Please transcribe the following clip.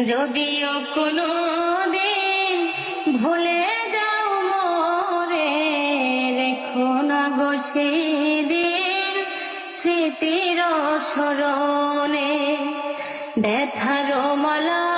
যদিও কোনো দিন ভুলে যাও মোরে, রেখো না গো সেদিন স্মৃতির স্মরণে। ব্যথার মালা